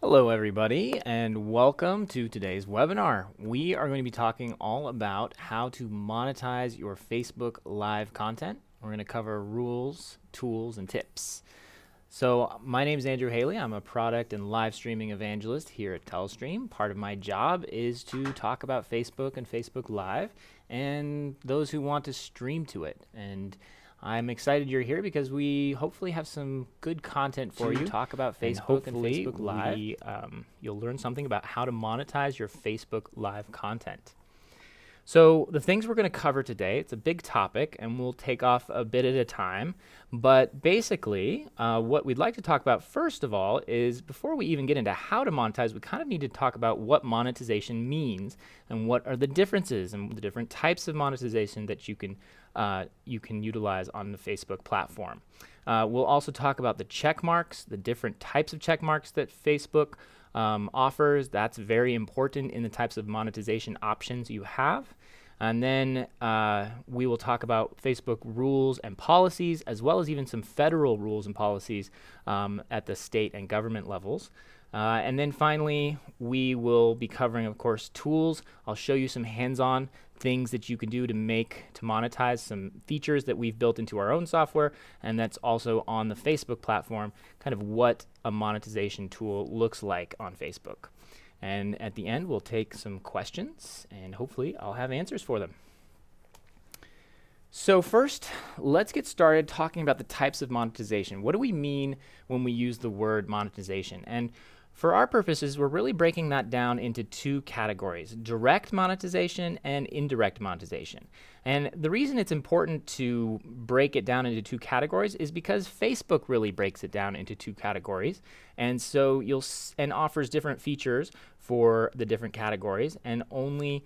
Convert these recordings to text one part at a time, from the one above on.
Hello everybody and welcome to today's webinar. We are going to be talking all about how to monetize your Facebook Live content. We're going to cover rules, tools, and tips. So my name is Andrew Haley. I'm a product and live streaming evangelist here at Telestream. Part of my job is to talk about Facebook and Facebook Live and those who want to stream to it. And I'm excited you're here because we hopefully have some good content for you. Talk about Facebook and Facebook Live. You'll learn something about how to monetize your Facebook Live content. So the things we're going to cover today, it's a big topic and we'll take off a bit at a time. But basically, what we'd like to talk about first of all is before we even get into how to monetize, we kind of need to talk about what monetization means and what are the differences and the different types of monetization that you can utilize on the Facebook platform. We'll also talk about the check marks, the different types of check marks that Facebook offers. That's very important in the types of monetization options you have. And then we will talk about Facebook rules and policies, as well as even some federal rules and policies at the state and government levels. And then finally, we will be covering, of course, tools. I'll show you some hands-on things that you can do to monetize some features that we've built into our own software, and that's also on the Facebook platform, kind of what a monetization tool looks like on Facebook. And at the end, we'll take some questions, and hopefully I'll have answers for them. So first, let's get started talking about the types of monetization. What do we mean when we use the word monetization? And for our purposes, we're really breaking that down into two categories: direct monetization and indirect monetization. And the reason it's important to break it down into two categories is because Facebook really breaks it down into two categories. And so and offers different features for the different categories, and only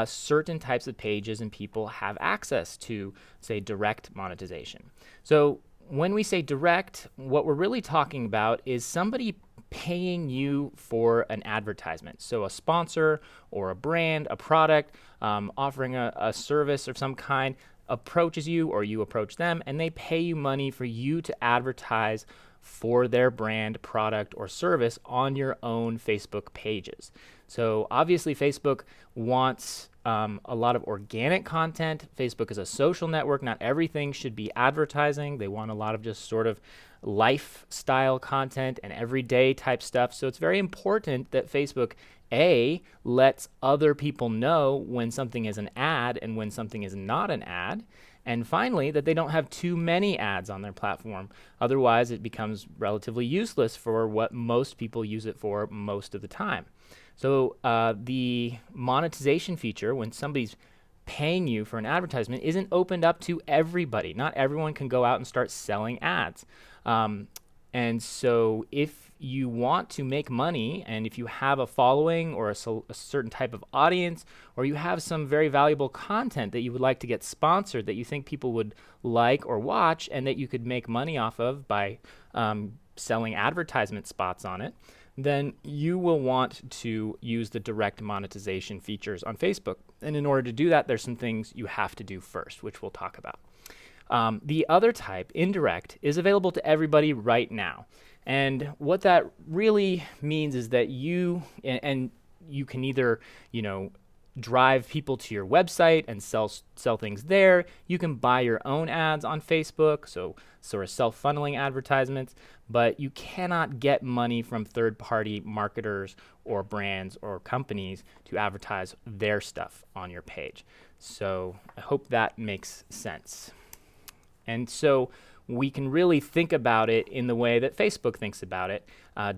certain types of pages and people have access to, say, direct monetization. So when we say direct, what we're really talking about is somebody paying you for an advertisement. So a sponsor or a brand, a product, offering a service of some kind approaches you or you approach them, and they pay you money for you to advertise for their brand, product, or service on your own Facebook pages. So obviously Facebook wants a lot of organic content. Facebook is a social network. Not everything should be advertising. They want a lot of just sort of lifestyle content and everyday type stuff. So it's very important that Facebook, A, lets other people know when something is an ad and when something is not an ad. And finally, that they don't have too many ads on their platform. Otherwise, it becomes relatively useless for what most people use it for most of the time. So the monetization feature, when somebody's paying you for an advertisement, isn't opened up to everybody. Not everyone can go out and start selling ads. And so if you want to make money, and if you have a following or a certain type of audience, or you have some very valuable content that you would like to get sponsored, that you think people would like or watch, and that you could make money off of by selling advertisement spots on it, then you will want to use the direct monetization features on Facebook. And in order to do that, there's some things you have to do first, which we'll talk about. The other type, indirect, is available to everybody right now. And what that really means is that you can either, drive people to your website and sell things there. You can buy your own ads on Facebook, so sort of self-funneling advertisements, but you cannot get money from third-party marketers or brands or companies to advertise their stuff on your page. So I hope that makes sense. And so we can really think about it in the way that Facebook thinks about it.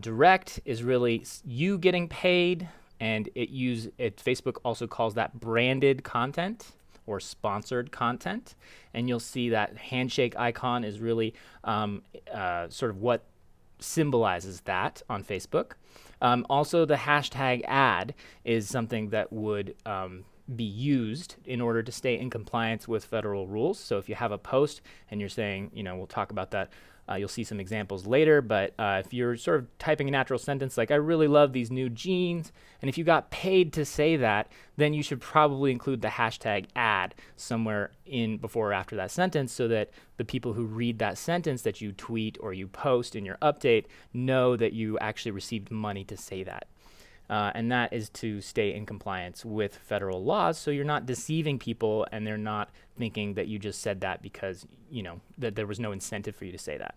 Direct is really you getting paid, and Facebook also calls that branded content or sponsored content. And you'll see that handshake icon is really sort of what symbolizes that on Facebook. Also, the hashtag ad is something that would be used in order to stay in compliance with federal rules. So if you have a post and you're saying, we'll talk about that. You'll see some examples later, but if you're sort of typing a natural sentence like, I really love these new jeans, and if you got paid to say that, then you should probably include the hashtag ad somewhere in before or after that sentence so that the people who read that sentence that you tweet or you post in your update know that you actually received money to say that. And that is to stay in compliance with federal laws, so you're not deceiving people and they're not thinking that you just said that because, that there was no incentive for you to say that.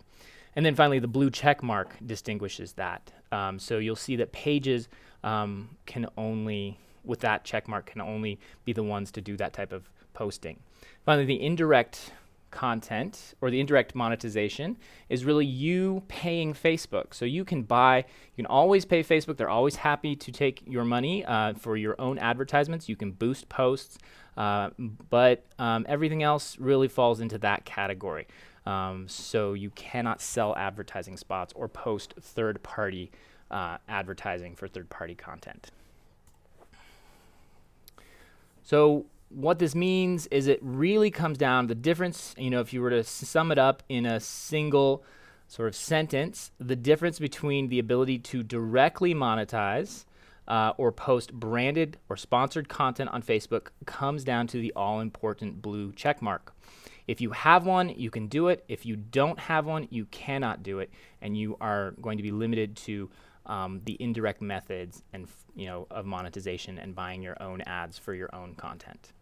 And then finally, the blue check mark distinguishes that. So you'll see that pages can only, with that check mark, can only be the ones to do that type of posting. Finally, the indirect content or the indirect monetization is really you paying Facebook. So you can always pay Facebook. They're always happy to take your money for your own advertisements. You can boost posts, but everything else really falls into that category. So you cannot sell advertising spots or post third-party advertising for third-party content. So what this means is it really comes down to the difference, if you were to sum it up in a single sort of sentence, the difference between the ability to directly monetize or post branded or sponsored content on Facebook comes down to the all-important blue check mark. If you have one, you can do it. If you don't have one, you cannot do it, and you are going to be limited to the indirect methods and of monetization and buying your own ads for your own content.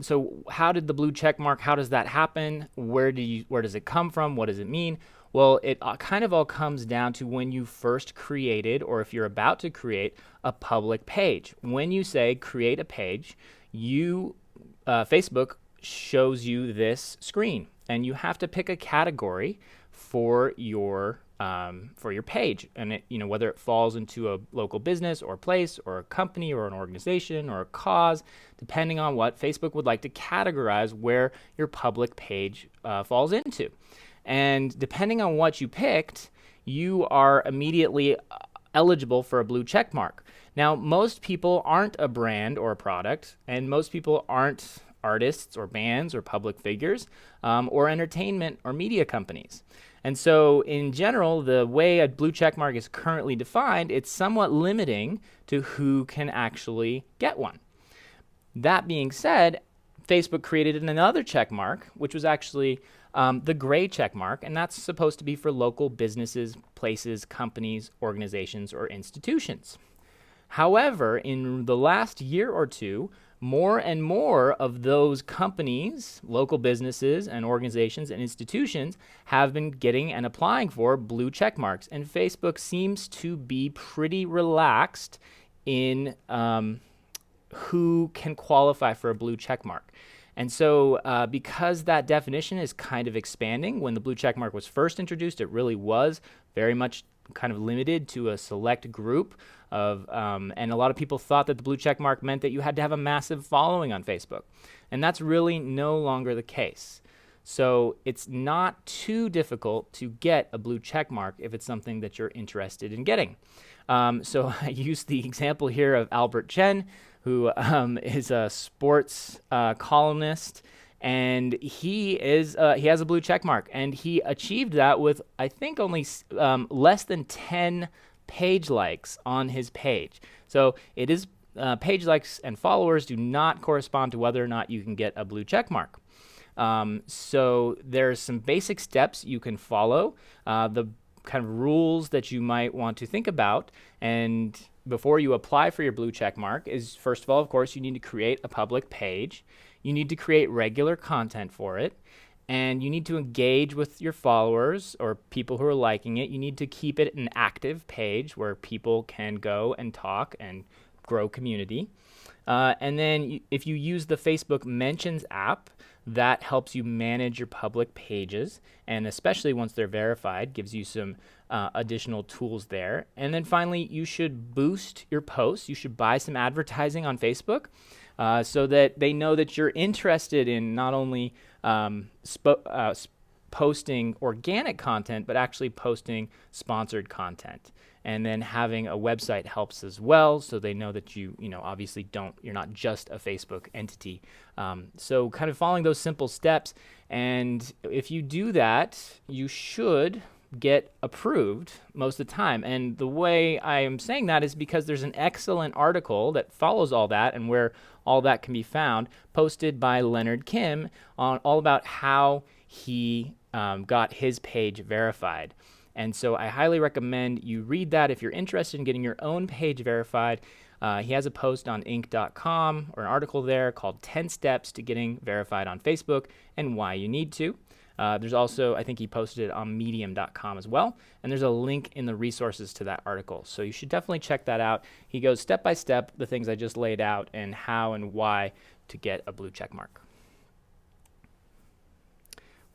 So how did the blue check mark, how does that happen? Where does it come from? What does it mean? Well, it kind of all comes down to when you first created, or if you're about to create, a public page. When you say create a page, Facebook shows you this screen, and you have to pick a category for your page, and whether it falls into a local business or place or a company or an organization or a cause, depending on what Facebook would like to categorize where your public page falls into. And depending on what you picked, you are immediately eligible for a blue check mark. Now, most people aren't a brand or a product, and most people aren't artists or bands or public figures or entertainment or media companies. And so in general, the way a blue check mark is currently defined, it's somewhat limiting to who can actually get one. That being said, Facebook created another check mark, which was actually the gray check mark, and that's supposed to be for local businesses, places, companies, organizations, or institutions. However, in the last year or two, more and more of those companies, local businesses and organizations and institutions have been getting and applying for blue check marks. And Facebook seems to be pretty relaxed in who can qualify for a blue check mark. And so because that definition is kind of expanding, when the blue check mark was first introduced, it really was very much kind of limited to a select group of, and a lot of people thought that the blue check mark meant that you had to have a massive following on Facebook. And that's really no longer the case. So it's not too difficult to get a blue check mark if it's something that you're interested in getting. So I used the example here of Albert Chen, who is a sports columnist, and he has a blue check mark, and he achieved that with, I think, only less than 10 page likes on his page. So it is page likes and followers do not correspond to whether or not you can get a blue check mark. So there's some basic steps you can follow, the kind of rules that you might want to think about, and before you apply for your blue check mark is, first of all, of course, you need to create a public page. You need to create regular content for it, and you need to engage with your followers or people who are liking it. You need to keep it an active page where people can go and talk and grow community. And then if you use the Facebook Mentions app, that helps you manage your public pages, and especially once they're verified, gives you some additional tools there. And then finally, you should boost your posts. You should buy some advertising on Facebook so that they know that you're interested in not only posting organic content, but actually posting sponsored content. And then having a website helps as well, so they know that obviously you're not just a Facebook entity. So kind of following those simple steps, and if you do that, you should get approved most of the time. And the way I am saying that is because there's an excellent article that follows all that and where all that can be found, posted by Leonard Kim, on all about how he got his page verified. And so I highly recommend you read that if you're interested in getting your own page verified. He has a post on Inc.com, or an article there called 10 Steps to Getting Verified on Facebook and Why You Need to. There's also, I think he posted it on medium.com as well, and there's a link in the resources to that article. So you should definitely check that out. He goes step by step, the things I just laid out, and how and why to get a blue check mark.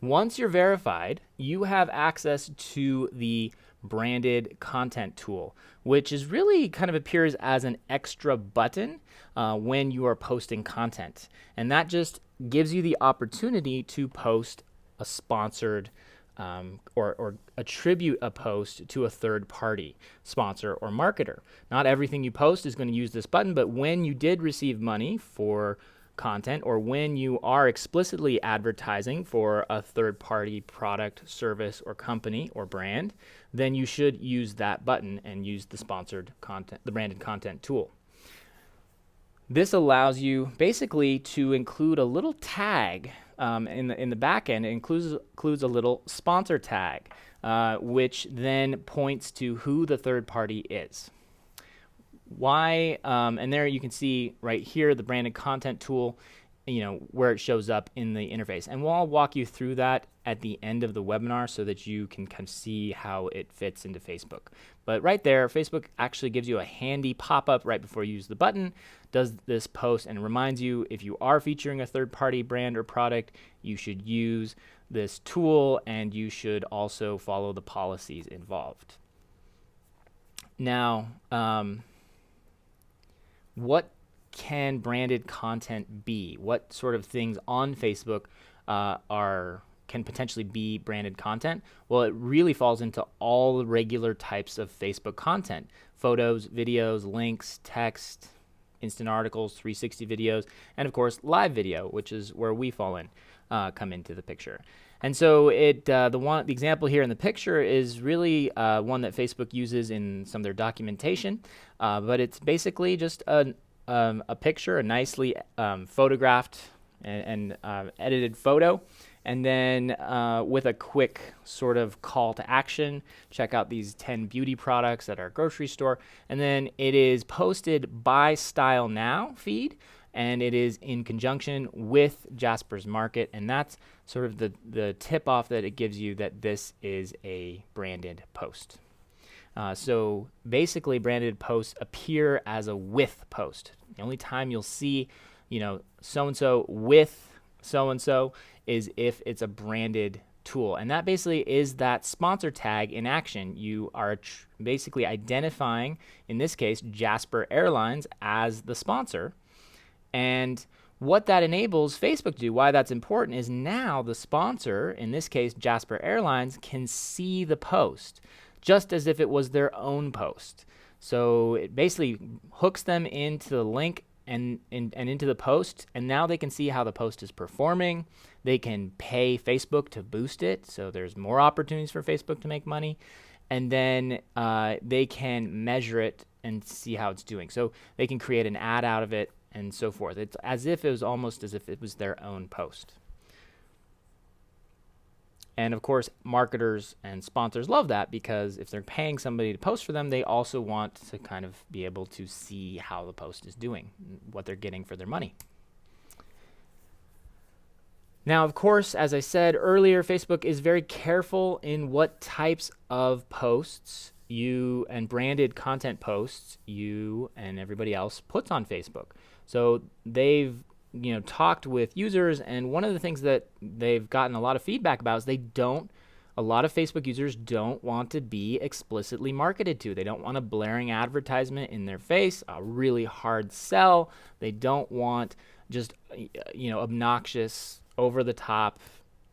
Once you're verified, you have access to the branded content tool, which is really kind of appears as an extra button when you are posting content. And that just gives you the opportunity to post a sponsored or attribute a post to a third party sponsor or marketer. Not everything you post is going to use this button, but when you did receive money for content, or when you are explicitly advertising for a third party product, service, or company or brand, then you should use that button and use the sponsored content, the branded content tool. This allows you basically to include a little tag in the back end. It includes a little sponsor tag, which then points to who the third party is. Why? And there you can see right here the branded content tool, where it shows up in the interface. And I'll walk you through that at the end of the webinar so that you can kind of see how it fits into Facebook. But right there, Facebook actually gives you a handy pop-up right before you use the button, does this post, and reminds you if you are featuring a third-party brand or product, you should use this tool, and you should also follow the policies involved. Now, what can branded content be? What sort of things on Facebook can potentially be branded content? Well, it really falls into all the regular types of Facebook content: photos, videos, links, text, instant articles, 360 videos, and of course live video, which is where we come into the picture. And so the example here in the picture is really one that Facebook uses in some of their documentation, but it's basically just a picture, a nicely photographed and edited photo, and then with a quick sort of call to action: check out these 10 beauty products at our grocery store. And then it is posted by Style Now feed, and it is in conjunction with Jasper's Market, and that's sort of the tip off that it gives you that this is a branded post. So basically, branded posts appear as a with post. The only time you'll see, so-and-so with so-and-so is if it's a branded tool. And that basically is that sponsor tag in action. You are basically identifying, in this case, Jasper Airlines as the sponsor. And what that enables Facebook to do, why that's important, is now the sponsor, in this case Jasper Airlines, can see the post just as if it was their own post. So it basically hooks them into the link and into the post, and now they can see how the post is performing. They can pay Facebook to boost it, so there's more opportunities for Facebook to make money. And then they can measure it and see how it's doing. So they can create an ad out of it and so forth. It's almost as if it was their own post. And of course, marketers and sponsors love that, because if they're paying somebody to post for them, they also want to kind of be able to see how the post is doing, what they're getting for their money. Now, of course, as I said earlier, Facebook is very careful in what types of posts you and branded content posts you and everybody else puts on Facebook. So they've talked with users, and one of the things that they've gotten a lot of feedback about is a lot of Facebook users don't want to be explicitly marketed to. They don't want a blaring advertisement in their face, a really hard sell. They don't want just obnoxious, over-the-top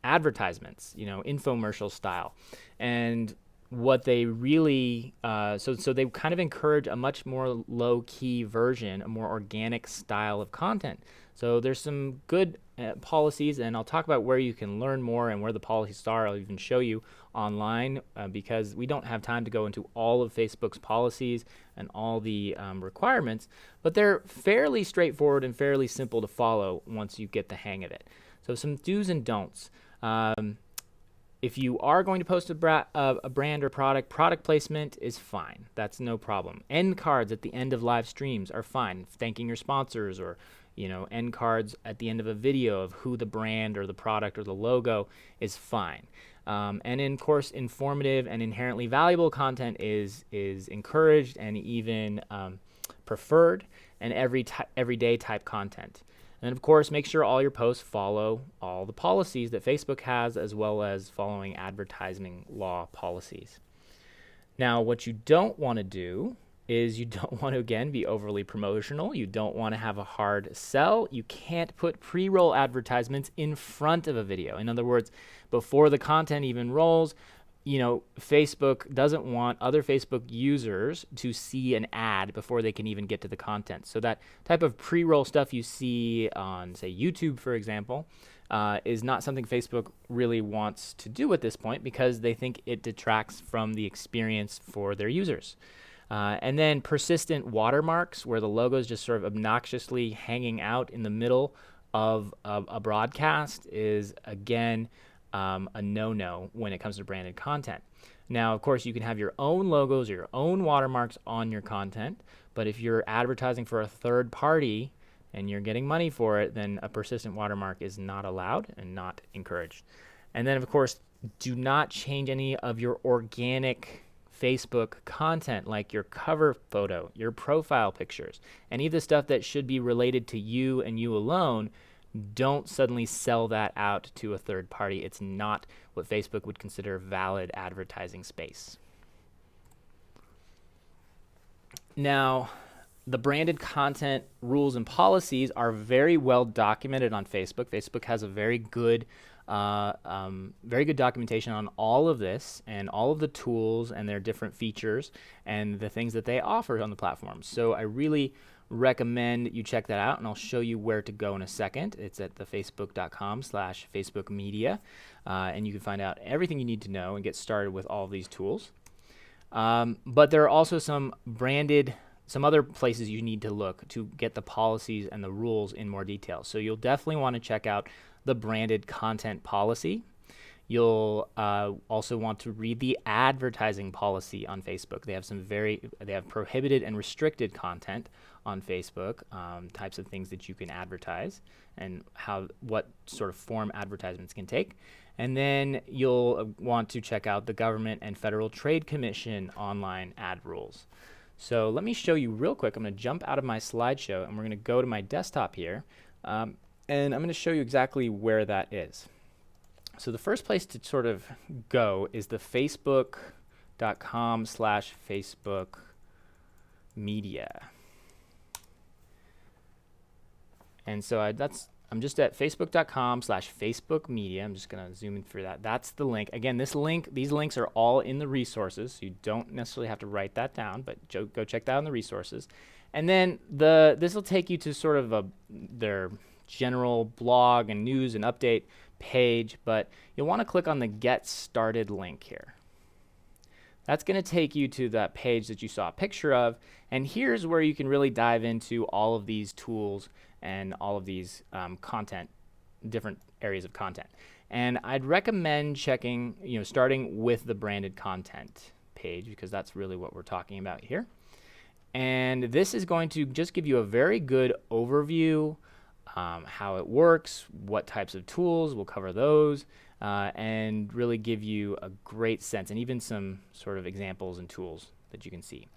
advertisements, infomercial style. And what they really so they kind of encourage a much more low-key version, a more organic style of content. So there's some good policies, and I'll talk about where you can learn more and where the policies are. I'll even show you online because we don't have time to go into all of Facebook's policies and all the requirements, but they're fairly straightforward and fairly simple to follow once you get the hang of it. So some do's and don'ts. If you are going to post a brand or product placement is fine. That's no problem. End cards at the end of live streams are fine. Thanking your sponsors, or end cards at the end of a video of who the brand or the product or the logo is fine. And in course, informative and inherently valuable content is encouraged and even preferred, and everyday type content. And of course, make sure all your posts follow all the policies that Facebook has, as well as following advertising law policies. Now, what you don't want to do is you don't want to, again, be overly promotional. You don't want to have a hard sell. You can't put pre-roll advertisements in front of a video. In other words, before the content even rolls, Facebook doesn't want other Facebook users to see an ad before they can even get to the content. So that type of pre-roll stuff you see on, say, YouTube, for example, is not something Facebook really wants to do at this point, because they think it detracts from the experience for their users. And then persistent watermarks, where the logo is just sort of obnoxiously hanging out in the middle of a broadcast, is, again, a no-no when it comes to branded content. Now, of course, you can have your own logos or your own watermarks on your content, but if you're advertising for a third party and you're getting money for it, then a persistent watermark is not allowed and not encouraged. And then, of course, do not change any of your organic Facebook content, like your cover photo, your profile pictures, any of the stuff that should be related to you and you alone. Don't suddenly sell that out to a third party. It's not what Facebook would consider valid advertising space. Now, the branded content rules and policies are very well documented on Facebook. Facebook has a very good documentation on all of this and all of the tools and their different features and the things that they offer on the platform. So I really recommend you check that out, and I'll show you where to go in a second. It's at thefacebook.com/facebookmedia, and you can find out everything you need to know and get started with all of these tools. But there are also some other places you need to look to get the policies and the rules in more detail. So you'll definitely want to check out the branded content policy. You'll also want to read the advertising policy on Facebook. They have prohibited and restricted content on Facebook, types of things that you can advertise, and what sort of form advertisements can take. And then you'll want to check out the Government and Federal Trade Commission online ad rules. So let me show you real quick. I'm going to jump out of my slideshow, and we're going to go to my desktop here, and I'm going to show you exactly where that is. So the first place to sort of go is the facebook.com/facebookmedia. And so I'm just at facebook.com/facebookmedia. I'm just going to zoom in for that. That's the link. Again, these links are all in the resources. So you don't necessarily have to write that down, but go check that out in the resources. And then this will take you to sort of their general blog and news and update page, but you'll want to click on the Get Started link here. That's going to take you to that page that you saw a picture of, and here's where you can really dive into all of these tools and all of these different areas of content. And I'd recommend starting with the branded content page, because that's really what we're talking about here. And this is going to just give you a very good overview, how it works, what types of tools, we'll cover those, and really give you a great sense, and even some sort of examples and tools that you can see.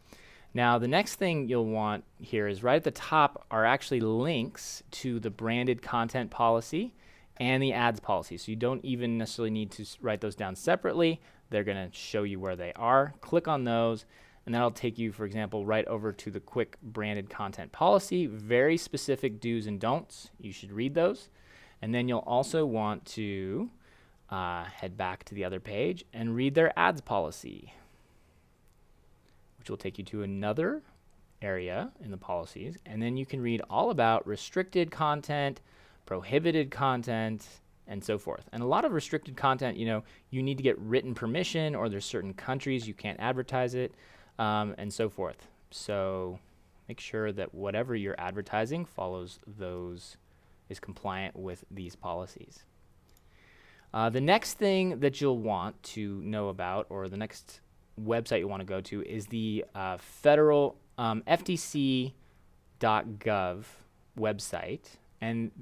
Now, the next thing you'll want here is right at the top are actually links to the branded content policy and the ads policy. So you don't even necessarily need to write those down separately. They're going to show you where they are. Click on those, and that'll take you, for example, right over to the quick branded content policy. Very specific do's and don'ts. You should read those. And then you'll also want to head back to the other page and read their ads policy. which will take you to another area in the policies, and then you can read all about restricted content, prohibited content, and so forth. And a lot of restricted content, you need to get written permission, or there's certain countries you can't advertise it, and so forth. So make sure that whatever you're advertising follows those, is compliant with these policies. The next thing that you'll want to know about, or the next website you want to go to, is the federal FTC.gov website. And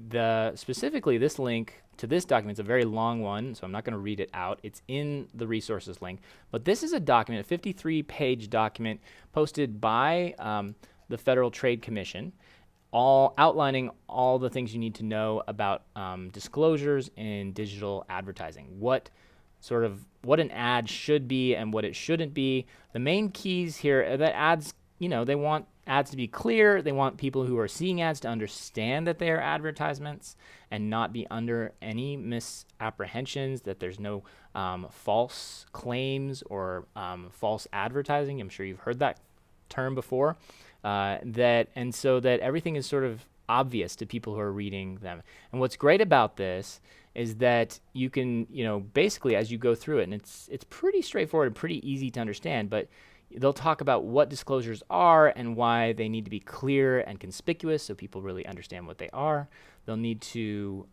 specifically this link to this document is a very long one, so I'm not going to read it out. It's in the resources link. But this is a document, a 53-page document posted by the Federal Trade Commission, all outlining all the things you need to know about disclosures in digital advertising. What an ad should be and what it shouldn't be. The main keys here are that ads, they want ads to be clear. They want people who are seeing ads to understand that they are advertisements and not be under any misapprehensions, that there's no false claims or false advertising. I'm sure you've heard that term before. So that everything is sort of obvious to people who are reading them. And what's great about this is that you can, basically as you go through it, and it's pretty straightforward and pretty easy to understand, but they'll talk about what disclosures are and why they need to be clear and conspicuous so people really understand what they are. They'll need to,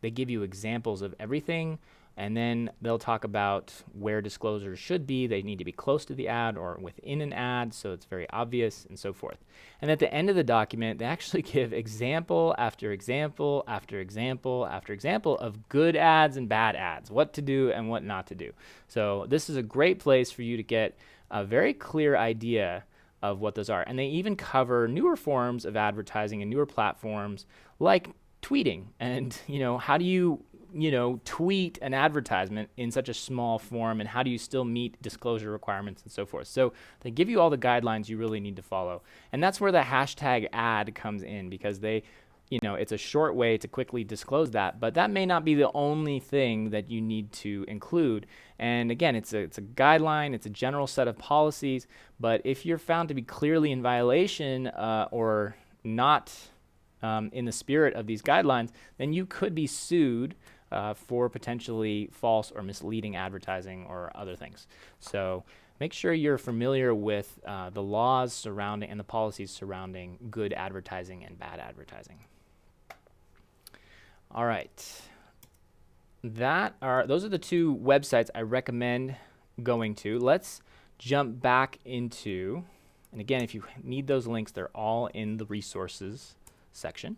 they give you examples of everything, and then they'll talk about where disclosures should be. They need to be close to the ad or within an ad, so it's very obvious, and so forth. And at the end of the document, they actually give example after example after example after example of good ads and bad ads, what to do and what not to do. So this is a great place for you to get a very clear idea of what those are. And they even cover newer forms of advertising and newer platforms like tweeting. And, how do you tweet an advertisement in such a small form, and how do you still meet disclosure requirements and so forth. So they give you all the guidelines you really need to follow. And that's where the hashtag ad comes in, because it's a short way to quickly disclose that, but that may not be the only thing that you need to include. And again, it's a guideline, it's a general set of policies, but if you're found to be clearly in violation or not in the spirit of these guidelines, then you could be sued for potentially false or misleading advertising or other things. So make sure you're familiar with the laws surrounding and the policies surrounding good advertising and bad advertising. All right. Those are the two websites I recommend going to. Let's jump back into, and again, if you need those links, they're all in the resources section.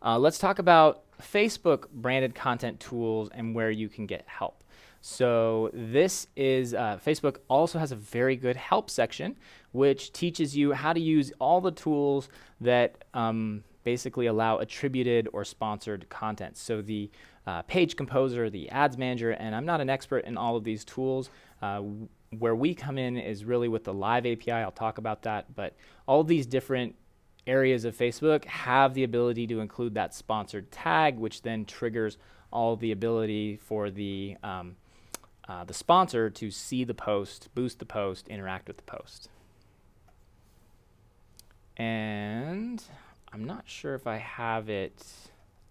Let's talk about Facebook branded content tools and where you can get help. So this is, Facebook also has a very good help section, which teaches you how to use all the tools that basically allow attributed or sponsored content. So the page composer, the ads manager, and I'm not an expert in all of these tools. Where we come in is really with the live API. I'll talk about that, but all these different areas of Facebook have the ability to include that sponsored tag, which then triggers all the ability for the sponsor to see the post, boost the post, interact with the post. And I'm not sure if I have it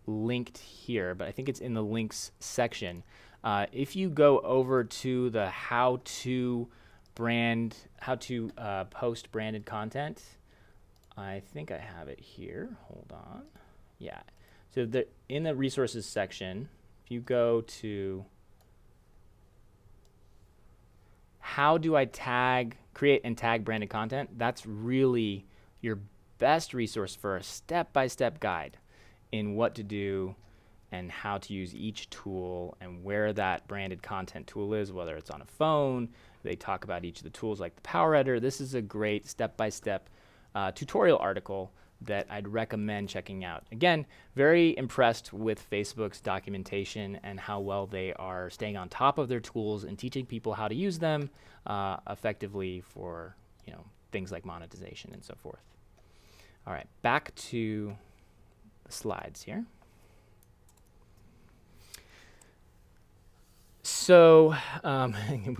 linked here, but I think it's in the links section. If you go over to the how to post branded content, I think I have it here. Hold on. Yeah. So in the resources section, if you go to how do I create and tag branded content, that's really your best resource for a step-by-step guide in what to do and how to use each tool and where that branded content tool is, whether it's on a phone. They talk about each of the tools like the Power Editor. This is a great step-by-step tutorial article that I'd recommend checking out. Again, very impressed with Facebook's documentation and how well they are staying on top of their tools and teaching people how to use them effectively for things like monetization and so forth. All right, back to the slides here. So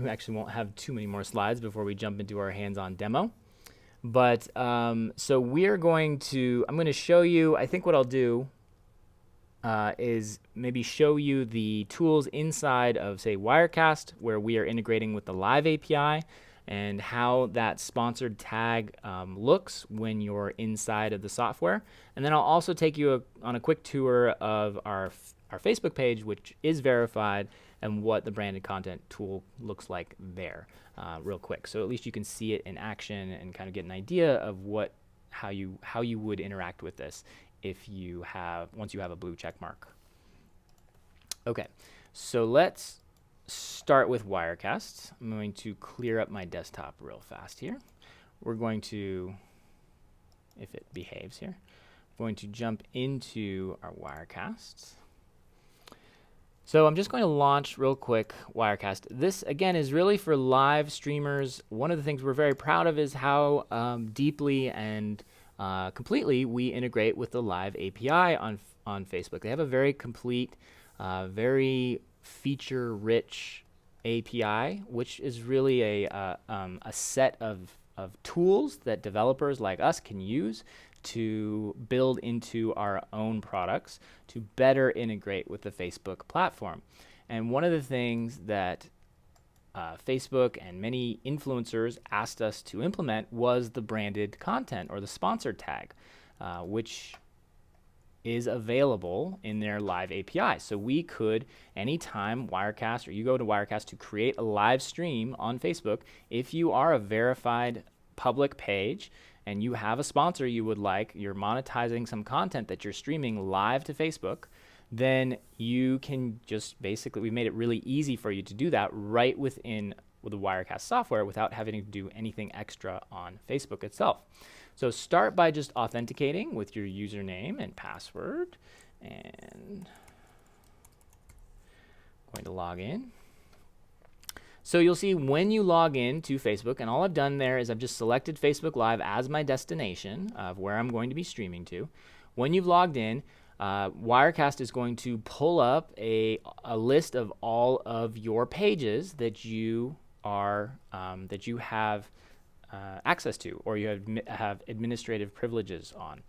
we actually won't have too many more slides before we jump into our hands-on demo. But so we're going to, I'm going to show you, I think what I'll do is maybe show you the tools inside of, say, Wirecast, where we are integrating with the Live API, and how that sponsored tag looks when you're inside of the software. And then I'll also take you on a quick tour of our Facebook page, which is verified, and what the branded content tool looks like there real quick. So at least you can see it in action and kind of get an idea of how you would interact with this once you have a blue check mark. Okay, so let's start with Wirecast. I'm going to clear up my desktop real fast here. We're going to, if it behaves here, going to jump into our Wirecast. So I'm just going to launch real quick Wirecast. This, again, is really for live streamers. One of the things we're very proud of is how deeply and completely we integrate with the Live API on Facebook. They have a very complete, very feature-rich API, which is really a set of tools that developers like us can use to build into our own products to better integrate with the Facebook platform. And one of the things that Facebook and many influencers asked us to implement was the branded content or the sponsored tag, which is available in their Live API. So we could, anytime Wirecast, or you go to Wirecast to create a live stream on Facebook, if you are a verified public page and you have a sponsor you would like, you're monetizing some content that you're streaming live to Facebook, then you can just basically, we made it really easy for you to do that right within the Wirecast software without having to do anything extra on Facebook itself. So start by just authenticating with your username and password, and I'm going to log in. So you'll see when you log in to Facebook, and all I've done there is I've just selected Facebook Live as my destination of where I'm going to be streaming to. When you've logged in, Wirecast is going to pull up a list of all of your pages that you have access to, or you have administrative privileges on.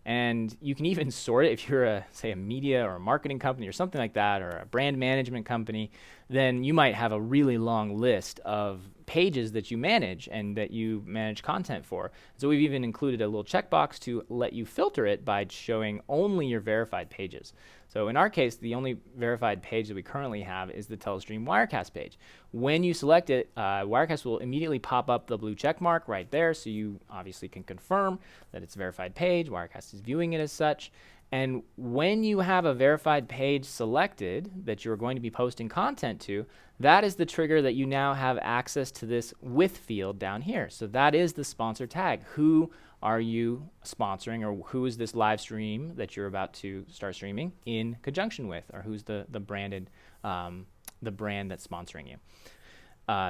And you can even sort it if you're say a media or a marketing company or something like that, or a brand management company, then you might have a really long list of pages that you manage and that you manage content for. So we've even included a little checkbox to let you filter it by showing only your verified pages. So in our case, the only verified page that we currently have is the Telestream Wirecast page. When you select it, Wirecast will immediately pop up the blue check mark right there, so you obviously can confirm that it's a verified page. Wirecast is viewing it as such. And when you have a verified page selected that you're going to be posting content to, that is the trigger that you now have access to this with field down here. So that is the sponsor tag. Who are you sponsoring, or who is this live stream that you're about to start streaming in conjunction with, or who's the branded the brand that's sponsoring you.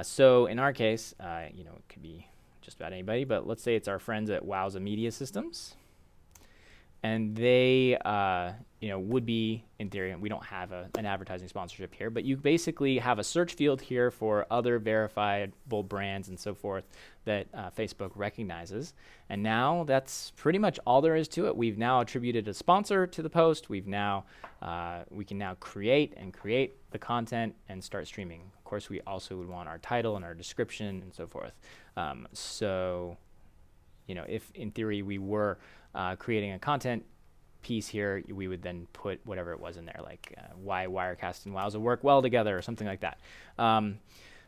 So in our case, it could be just about anybody, but let's say it's our friends at Wowza Media Systems, and they would be, in theory, we don't have an advertising sponsorship here, but you basically have a search field here for other verifiable brands and so forth that Facebook recognizes. And now that's pretty much all there is to it. We've now attributed a sponsor to the post. We can now create the content and start streaming. Of course, we also would want our title and our description and so forth. If in theory we were creating a content piece here, we would then put whatever it was in there, like why Wirecast and Wowza work well together or something like that.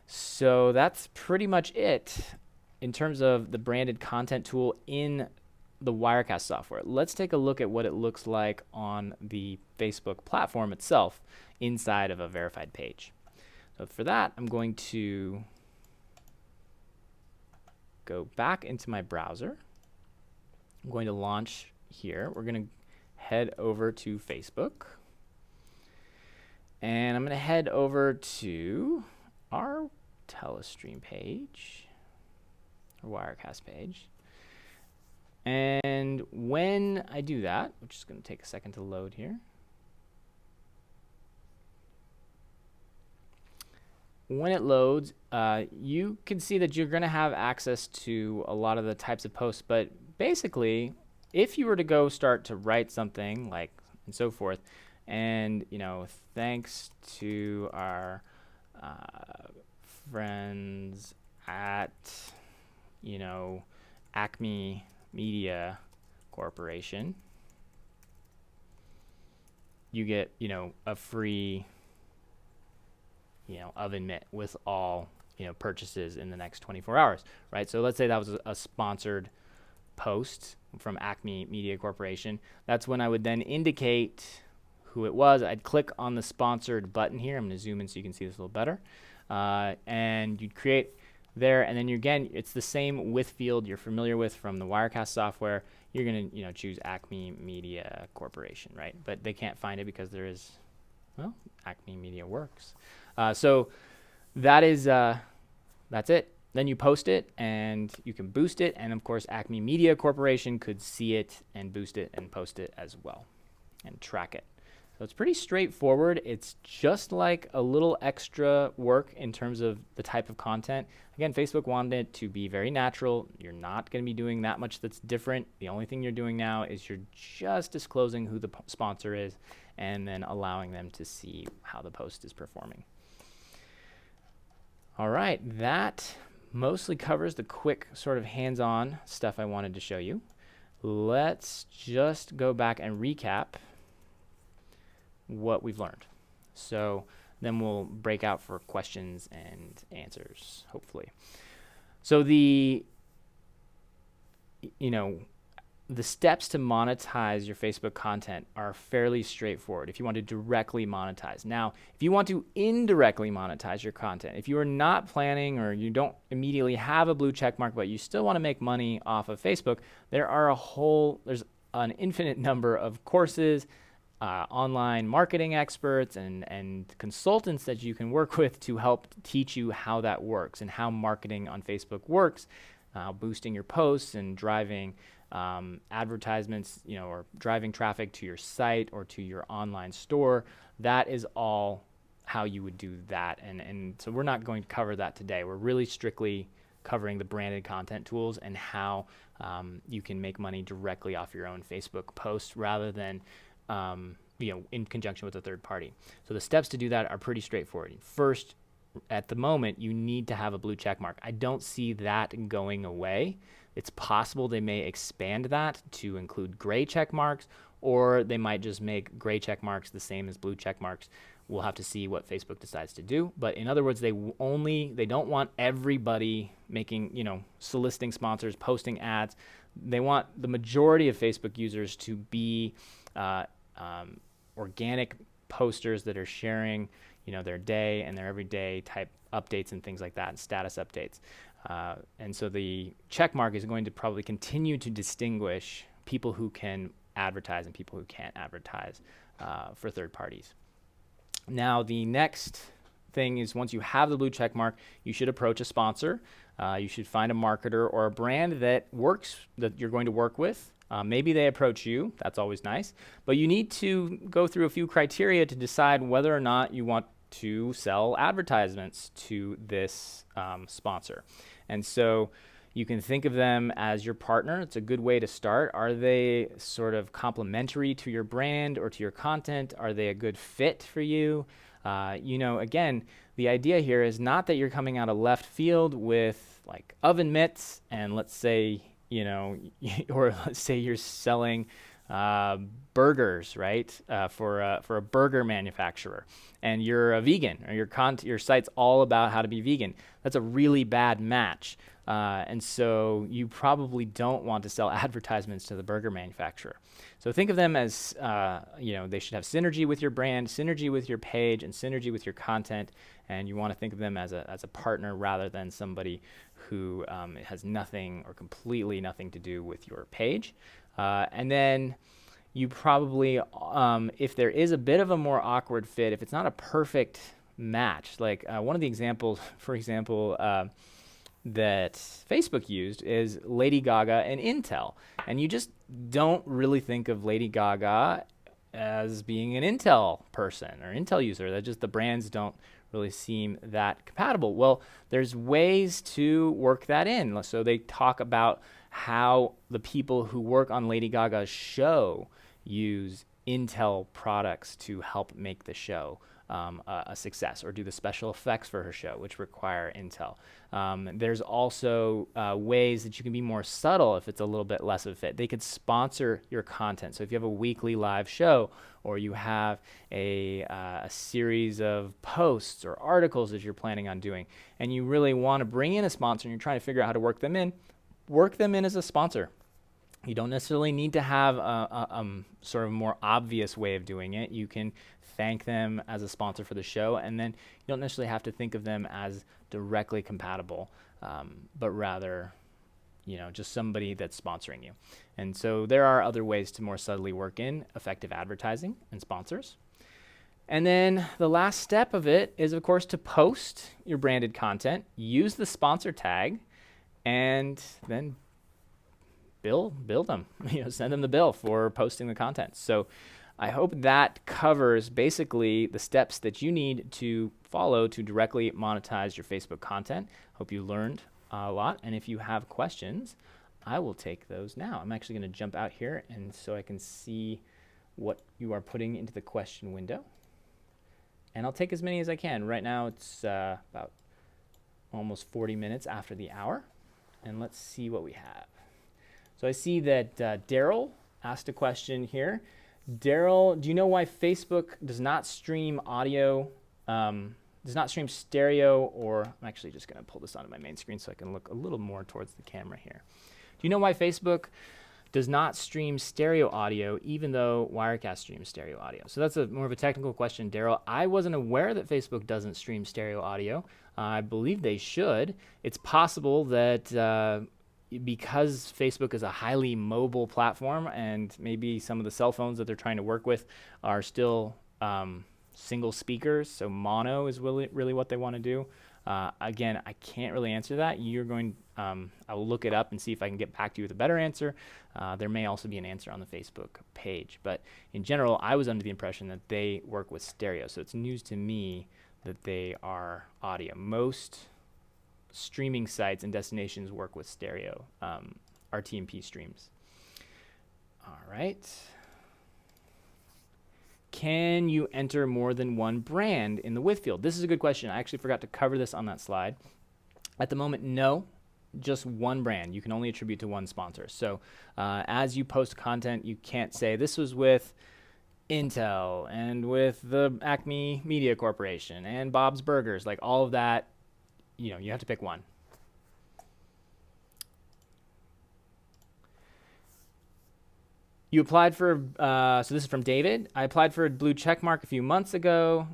So that's pretty much it in terms of the branded content tool in the Wirecast software. Let's take a look at what it looks like on the Facebook platform itself inside of a verified page. So for that, I'm going to go back into my browser. I'm going to launch here. We're going to head over to Facebook. And I'm going to head over to our Telestream page, or Wirecast page. And when I do that, which is going to take a second to load here. when it loads, you can see that you're going to have access to a lot of the types of posts. But basically, if you were to go start to write something like and so forth, and thanks to our friends at Acme Media Corporation, you get a free oven mitt with all purchases in the next 24 hours, right? So let's say that was a sponsored post from Acme Media Corporation. That's when I would then indicate who it was. I'd click on the sponsored button here. I'm going to zoom in so you can see this a little better. And you'd create there, and then again, it's the same with field you're familiar with from the Wirecast software. You're going to choose Acme Media Corporation, right? But they can't find it because there is, well, Acme Media works. So that is that's it. Then you post it and you can boost it, and of course Acme Media Corporation could see it and boost it and post it as well and track it. So it's pretty straightforward. It's just like a little extra work in terms of the type of content. Again, Facebook wanted it to be very natural. You're not going to be doing that much that's different. The only thing you're doing now is you're just disclosing who the sponsor is and then allowing them to see how the post is performing. All right, that mostly covers the quick sort of hands-on stuff I wanted to show you. Let's just go back and recap what we've learned. So then we'll break out for questions and answers, hopefully. So the steps to monetize your Facebook content are fairly straightforward if you want to directly monetize. Now, if you want to indirectly monetize your content, if you are not planning or you don't immediately have a blue check mark, but you still want to make money off of Facebook, there's an infinite number of courses, online marketing experts and consultants that you can work with to help teach you how that works and how marketing on Facebook works, boosting your posts and driving advertisements, or driving traffic to your site or to your online store. That is all how you would do that. And so we're not going to cover that today. We're really strictly covering the branded content tools and how you can make money directly off your own Facebook posts rather than in conjunction with a third party. So the steps to do that are pretty straightforward. First, at the moment, you need to have a blue check mark. I don't see that going away. It's possible they may expand that to include gray check marks, or they might just make gray check marks the same as blue check marks. We'll have to see what Facebook decides to do. But in other words, they don't want everybody making, soliciting sponsors, posting ads. They want the majority of Facebook users to be organic posters that are sharing, their day and their everyday type updates and things like that, and status updates. And so the check mark is going to probably continue to distinguish people who can advertise and people who can't advertise for third parties. Now, the next thing is once you have the blue check mark, you should approach a sponsor. You should find a marketer or a brand that you're going to work with. Maybe they approach you. That's always nice. But you need to go through a few criteria to decide whether or not you want to sell advertisements to this sponsor. And so you can think of them as your partner. It's a good way to start. Are they sort of complementary to your brand or to your content? Are they a good fit for you? Again, the idea here is not that you're coming out of left field with like oven mitts and let's say, or let's say you're selling burgers, right? For a burger manufacturer, and you're a vegan, or your site's all about how to be vegan. That's a really bad match, and so you probably don't want to sell advertisements to the burger manufacturer. So think of them as they should have synergy with your brand, synergy with your page, and synergy with your content. And you want to think of them as a partner rather than somebody who has nothing or completely nothing to do with your page. And then you probably, if there is a bit of a more awkward fit, if it's not a perfect match, like one of the examples, for example, that Facebook used is Lady Gaga and Intel. And you just don't really think of Lady Gaga as being an Intel person or Intel user. That just the brands don't really seem that compatible. Well, there's ways to work that in. So they talk about how the people who work on Lady Gaga's show use Intel products to help make the show a success, or do the special effects for her show, which require Intel. There's also ways that you can be more subtle if it's a little bit less of a fit. They could sponsor your content. So if you have a weekly live show, or you have a series of posts or articles that you're planning on doing, and you really want to bring in a sponsor and you're trying to figure out how to work them in as a sponsor. You don't necessarily need to have a sort of more obvious way of doing it. You can thank them as a sponsor for the show, and then you don't necessarily have to think of them as directly compatible, but rather, just somebody that's sponsoring you. And so there are other ways to more subtly work in effective advertising and sponsors. And then the last step of it is, of course, to post your branded content, use the sponsor tag, and then bill them, send them the bill for posting the content. So I hope that covers basically the steps that you need to follow to directly monetize your Facebook content. Hope you learned a lot. And if you have questions, I will take those now. I'm actually going to jump out here and so I can see what you are putting into the question window. And I'll take as many as I can. Right now it's about almost 40 minutes after the hour. And let's see what we have. So I see that Daryl asked a question here. Daryl, do you know why Facebook does not stream audio, does not stream stereo, or I'm actually just going to pull this onto my main screen so I can look a little more towards the camera here. Do you know why Facebook does not stream stereo audio even though Wirecast streams stereo audio? So that's more of a technical question, Daryl. I wasn't aware that Facebook doesn't stream stereo audio. I believe they should. It's possible that because Facebook is a highly mobile platform and maybe some of the cell phones that they're trying to work with are still single speakers, so mono is really what they want to do. Again, I can't really answer that. I'll look it up and see if I can get back to you with a better answer. There may also be an answer on the Facebook page, but in general, I was under the impression that they work with stereo, so it's news to me that they are audio. Most streaming sites and destinations work with stereo, RTMP streams. All right. Can you enter more than one brand in the with field? This is a good question. I actually forgot to cover this on that slide. At the moment, no, just one brand. You can only attribute to one sponsor. So as you post content, you can't say this was with Intel and with the Acme Media Corporation and Bob's Burgers, like all of that. You have to pick one. You applied for, so this is from David. I applied for a blue checkmark a few months ago.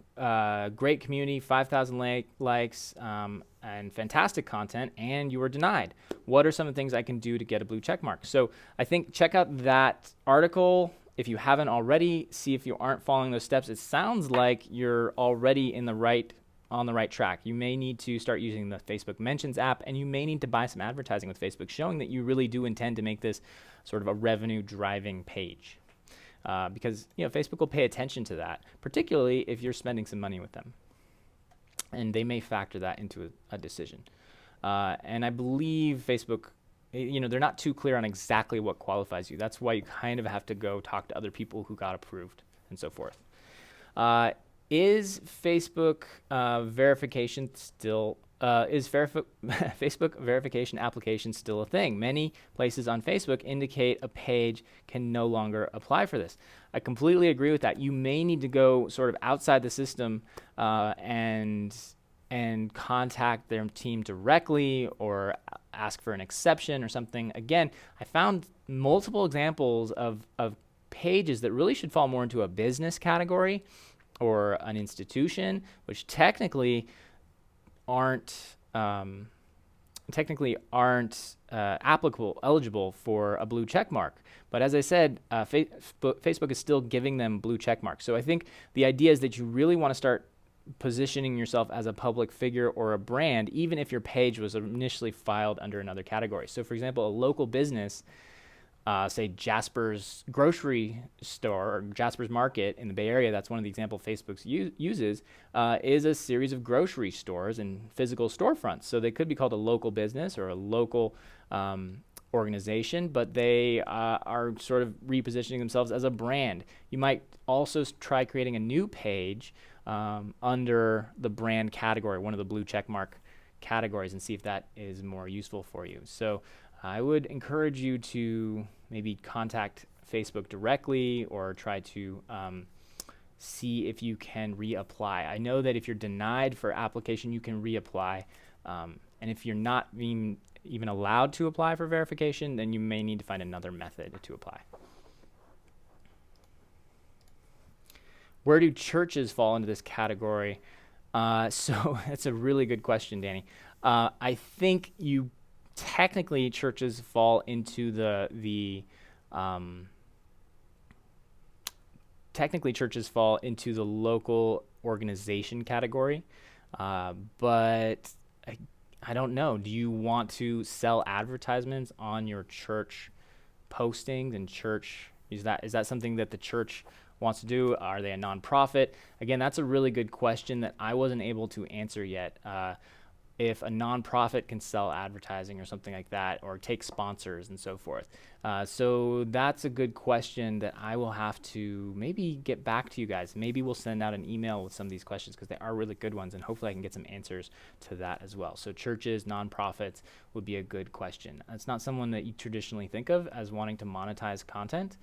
Great community, 5,000 likes, and fantastic content, and you were denied. What are some of the things I can do to get a blue checkmark? So I think check out that article. If you haven't already, see if you aren't following those steps. It sounds like you're already on the right track. You may need to start using the Facebook Mentions app, and you may need to buy some advertising with Facebook showing that you really do intend to make this sort of a revenue-driving page. Because Facebook will pay attention to that, particularly if you're spending some money with them. And they may factor that into a decision. And I believe Facebook, they're not too clear on exactly what qualifies you. That's why you kind of have to go talk to other people who got approved and so forth. Is Facebook verification still Facebook verification application still a thing? Many places on Facebook indicate a page can no longer apply for this. I completely agree with that. You may need to go sort of outside the system and contact their team directly or ask for an exception or something. Again, I found multiple examples of pages that really should fall more into a business category or an institution, which technically aren't eligible for a blue check mark. But as I said, Facebook is still giving them blue check marks. So I think the idea is that you really want to start positioning yourself as a public figure or a brand, even if your page was initially filed under another category. So for example, a local business say Jasper's grocery store or Jasper's Market in the Bay Area, that's one of the examples Facebook uses, is a series of grocery stores and physical storefronts. So they could be called a local business or a local organization, but they are sort of repositioning themselves as a brand. You might also try creating a new page under the brand category, one of the blue checkmark categories, and see if that is more useful for you. So I would encourage you to maybe contact Facebook directly or try to see if you can reapply. I know that if you're denied for application, you can reapply. And if you're not being even allowed to apply for verification, then you may need to find another method to apply. Where do churches fall into this category? So that's a really good question, Danny. I think technically churches fall into the local organization category, but I don't know. Do you want to sell advertisements on your church postings and church? Is that something that the church wants to do? Are they a nonprofit? Again, that's a really good question that I wasn't able to answer yet. If a nonprofit can sell advertising or something like that, or take sponsors and so forth. So that's a good question that I will have to maybe get back to you guys. Maybe we'll send out an email with some of these questions because they are really good ones, and hopefully I can get some answers to that as well. So churches, nonprofits would be a good question. It's not someone that you traditionally think of as wanting to monetize content.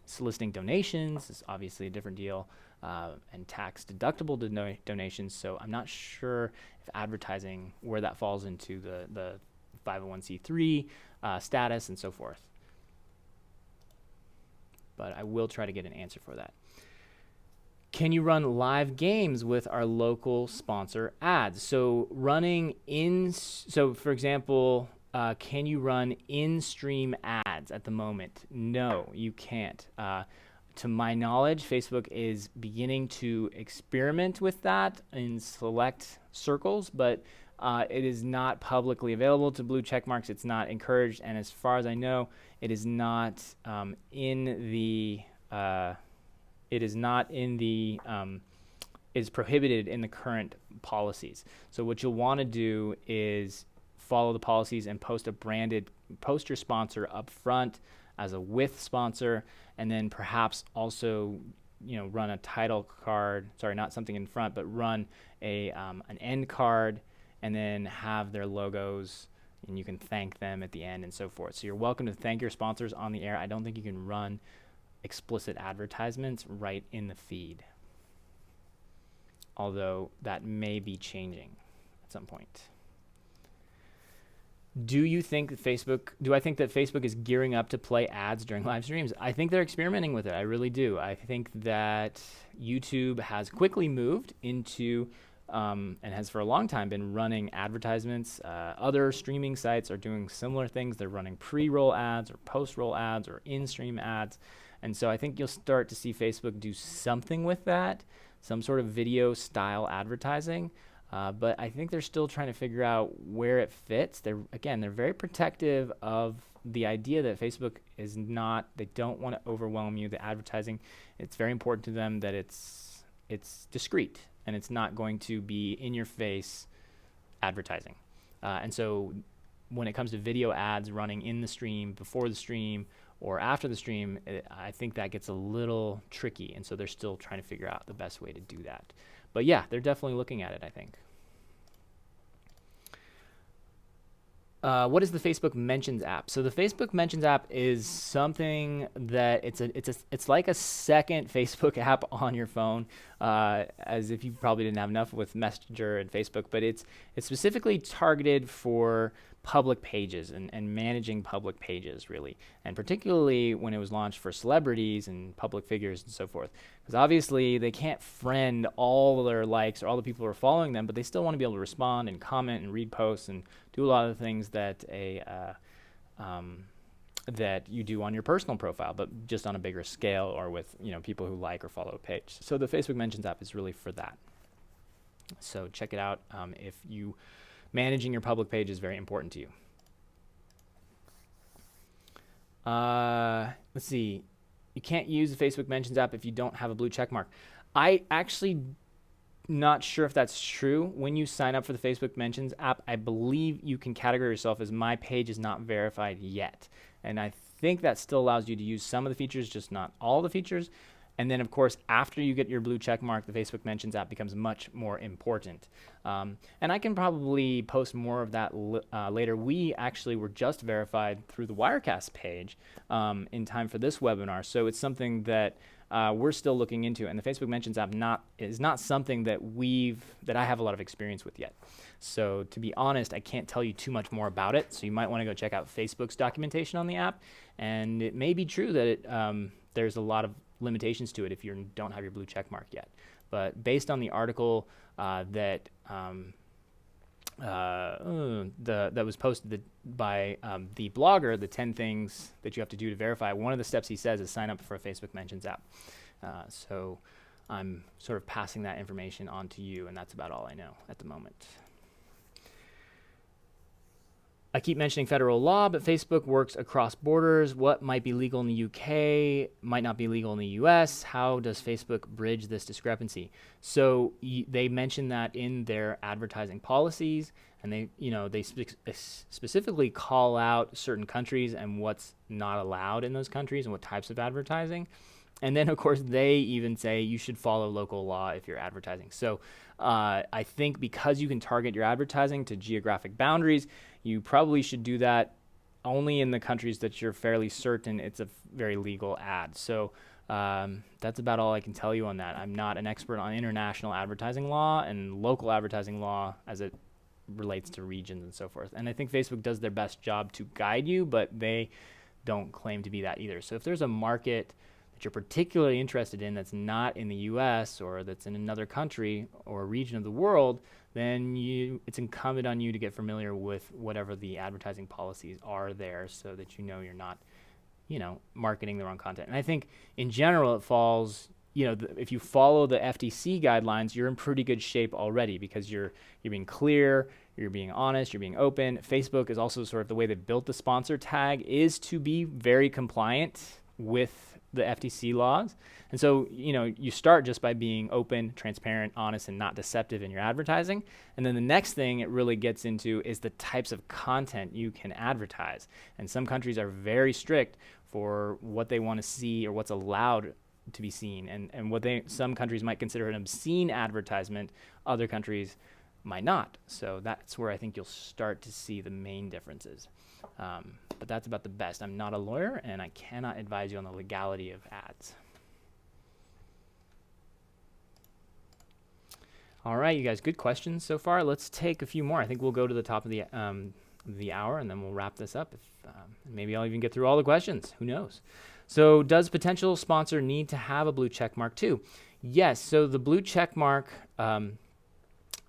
Soliciting donations is obviously a different deal. And tax deductible donations. So I'm not sure if advertising, where that falls into the 501c3 status and so forth. But I will try to get an answer for that. Can you run live games with our local sponsor ads? So for example, can you run in-stream ads at the moment? No, you can't. To my knowledge, Facebook is beginning to experiment with that in select circles, but it is not publicly available to blue check marks. It's not encouraged, and as far as I know, it is not it is prohibited in the current policies. So what you'll want to do is follow the policies and post your sponsor up front as a with sponsor, and then perhaps also run a title card, not something in front, but run an end card, and then have their logos, and you can thank them at the end and so forth. So you're welcome to thank your sponsors on the air. I don't think you can run explicit advertisements right in the feed, although that may be changing at some point. Do I think that Facebook is gearing up to play ads during live streams? I think they're experimenting with it. I really do. I think that YouTube has quickly moved into and has for a long time been running advertisements. Other streaming sites are doing similar things. They're running pre-roll ads or post-roll ads or in-stream ads. And so I think you'll start to see Facebook do something with that, some sort of video style advertising. But I think they're still trying to figure out where it fits. They're very protective of the idea that Facebook they don't want to overwhelm you. The advertising, it's very important to them that it's discreet and it's not going to be in your face advertising. And so when it comes to video ads running in the stream, before the stream, or after the stream, I think that gets a little tricky. And so they're still trying to figure out the best way to do that. But yeah, they're definitely looking at it, I think. What is the Facebook Mentions app? So the Facebook Mentions app is something that it's like a second Facebook app on your phone, as if you probably didn't have enough with Messenger and Facebook, but it's specifically targeted for public pages and managing public pages, really, and particularly when it was launched for celebrities and public figures and so forth, because obviously they can't friend all their likes or all the people who are following them, but they still want to be able to respond and comment and read posts and do a lot of the things that that you do on your personal profile, but just on a bigger scale or with people who like or follow a page. So the Facebook Mentions app is really for that. So check it out if managing your public page is very important to you. Let's see. You can't use the Facebook Mentions app if you don't have a blue check mark. I actually not sure if that's true. When you sign up for the Facebook Mentions app, I believe you can categorize yourself as my page is not verified yet. And I think that still allows you to use some of the features, just not all the features. And then, of course, after you get your blue check mark, the Facebook Mentions app becomes much more important. And I can probably post more of that later. We actually were just verified through the Wirecast page in time for this webinar. So it's something that we're still looking into. And the Facebook Mentions app is not something that I have a lot of experience with yet. So to be honest, I can't tell you too much more about it. So you might want to go check out Facebook's documentation on the app. And it may be true that there's a lot of limitations to it if you don't have your blue check mark yet. But based on the article that was posted by the blogger, the 10 things that you have to do to verify, one of the steps he says is sign up for a Facebook Mentions app. So I'm sort of passing that information on to you, and that's about all I know at the moment. I keep mentioning federal law, but Facebook works across borders. What might be legal in the UK might not be legal in the US. How does Facebook bridge this discrepancy? So they mention that in their advertising policies, and they specifically call out certain countries and what's not allowed in those countries and what types of advertising. And then, of course, they even say you should follow local law if you're advertising. So I think because you can target your advertising to geographic boundaries, you probably should do that only in the countries that you're fairly certain it's a very legal ad. So that's about all I can tell you on that. I'm not an expert on international advertising law and local advertising law as it relates to regions and so forth. And I think Facebook does their best job to guide you, but they don't claim to be that either. So if there's a market that you're particularly interested in that's not in the US or that's in another country or region of the world, then it's incumbent on you to get familiar with whatever the advertising policies are there so that you're not, marketing the wrong content. And I think in general it falls, if you follow the FTC guidelines, you're in pretty good shape already because you're being clear, you're being honest, you're being open. Facebook is also sort of the way they built the sponsor tag is to be very compliant with the FTC laws. And so, you start just by being open, transparent, honest, and not deceptive in your advertising. And then the next thing it really gets into is the types of content you can advertise. And some countries are very strict for what they want to see or what's allowed to be seen. And some countries might consider an obscene advertisement, other countries might not. So that's where I think you'll start to see the main differences. But that's about the best. I'm not a lawyer, and I cannot advise you on the legality of ads. All right, you guys, good questions so far. Let's take a few more. I think we'll go to the top of the hour, and then we'll wrap this up. Maybe I'll even get through all the questions. Who knows? So does potential sponsor need to have a blue check mark too? Yes. So the blue check mark, you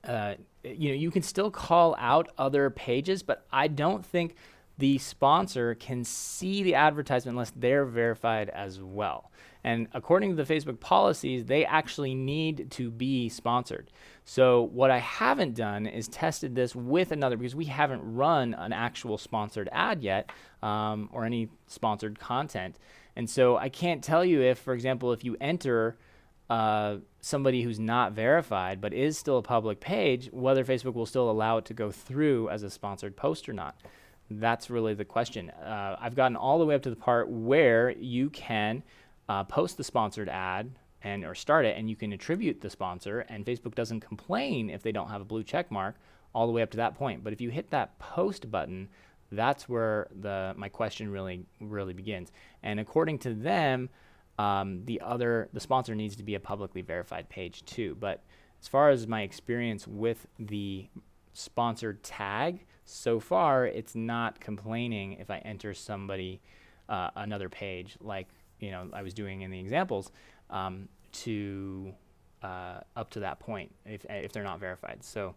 can still call out other pages, but I don't think the sponsor can see the advertisement unless they're verified as well. And according to the Facebook policies, they actually need to be sponsored. So what I haven't done is tested this with another, because we haven't run an actual sponsored ad yet, or any sponsored content. And so I can't tell you if, for example, if you enter somebody who's not verified but is still a public page, whether Facebook will still allow it to go through as a sponsored post or not. That's really the question. I've gotten all the way up to the part where you can post the sponsored ad or start it, and you can attribute the sponsor, and Facebook doesn't complain if they don't have a blue check mark all the way up to that point. But if you hit that post button, that's where my question really begins. And according to them, the sponsor needs to be a publicly verified page too. But as far as my experience with the sponsored tag, so far it's not complaining if I enter somebody another page like I was doing in the examples to up to that point if they're not verified. So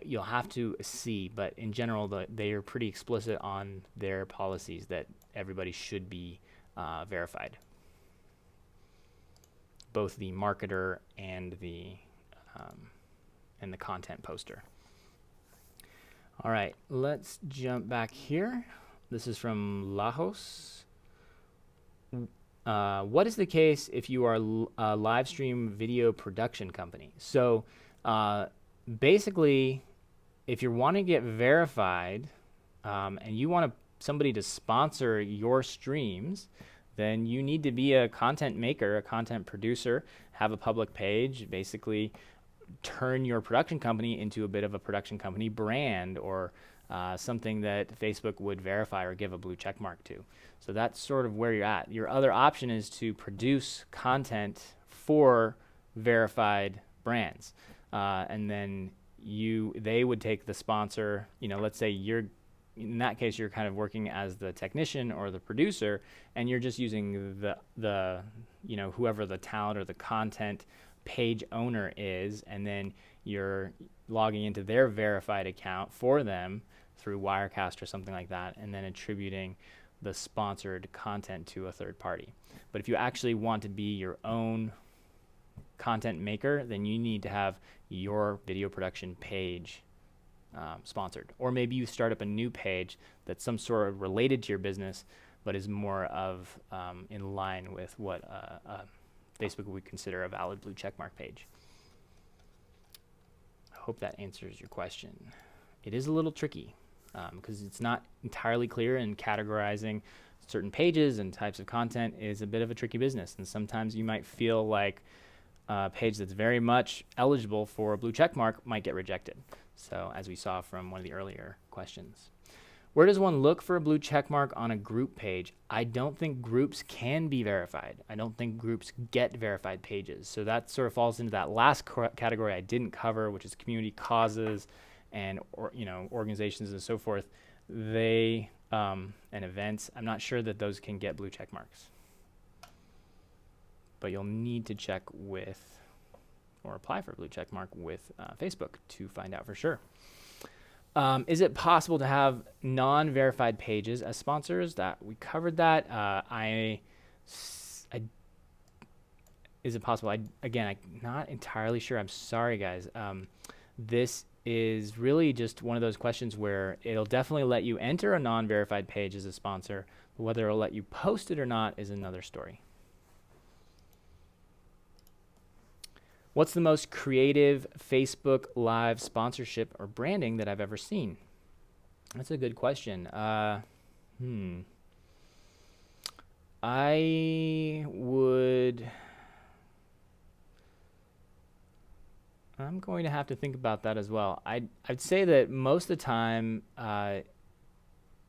you'll have to see, but in general they are pretty explicit on their policies that everybody should be verified, both the marketer and the content poster. All right, let's jump back here. This is from Lajos. What is the case if you are a live stream video production company? So basically, if you're wanting to get verified and you want somebody to sponsor your streams, then you need to be a content maker, a content producer, have a public page, basically turn your production company into a bit of a production company brand, or something that Facebook would verify or give a blue check mark to. So that's sort of where you're at. Your other option is to produce content for verified brands, and then they would take the sponsor. Let's say in that case you're kind of working as the technician or the producer, and you're just using the whoever the talent or the content page owner is, and then you're logging into their verified account for them through Wirecast or something like that, and then attributing the sponsored content to a third party. But if you actually want to be your own content maker, then you need to have your video production page sponsored. Or maybe you start up a new page that's some sort of related to your business, but is more of in line with what Facebook would consider a valid blue checkmark page. I hope that answers your question. It is a little tricky because it's not entirely clear, and categorizing certain pages and types of content is a bit of a tricky business. And sometimes you might feel like a page that's very much eligible for a blue checkmark might get rejected. So as we saw from one of the earlier questions. Where does one look for a blue checkmark on a group page? I don't think groups can be verified. I don't think groups get verified pages. So that sort of falls into that last category I didn't cover, which is community causes and organizations and so forth. They and events. I'm not sure that those can get blue checkmarks. But you'll need to check with or apply for a blue checkmark with Facebook to find out for sure. Is it possible to have non-verified pages as sponsors? That we covered that. Is it possible? I'm not entirely sure. I'm sorry, guys. This is really just one of those questions where it'll definitely let you enter a non-verified page as a sponsor, but whether it'll let you post it or not is another story. What's the most creative Facebook Live sponsorship or branding that I've ever seen? That's a good question. I'm going to have to think about that as well. I'd say that most of the time, I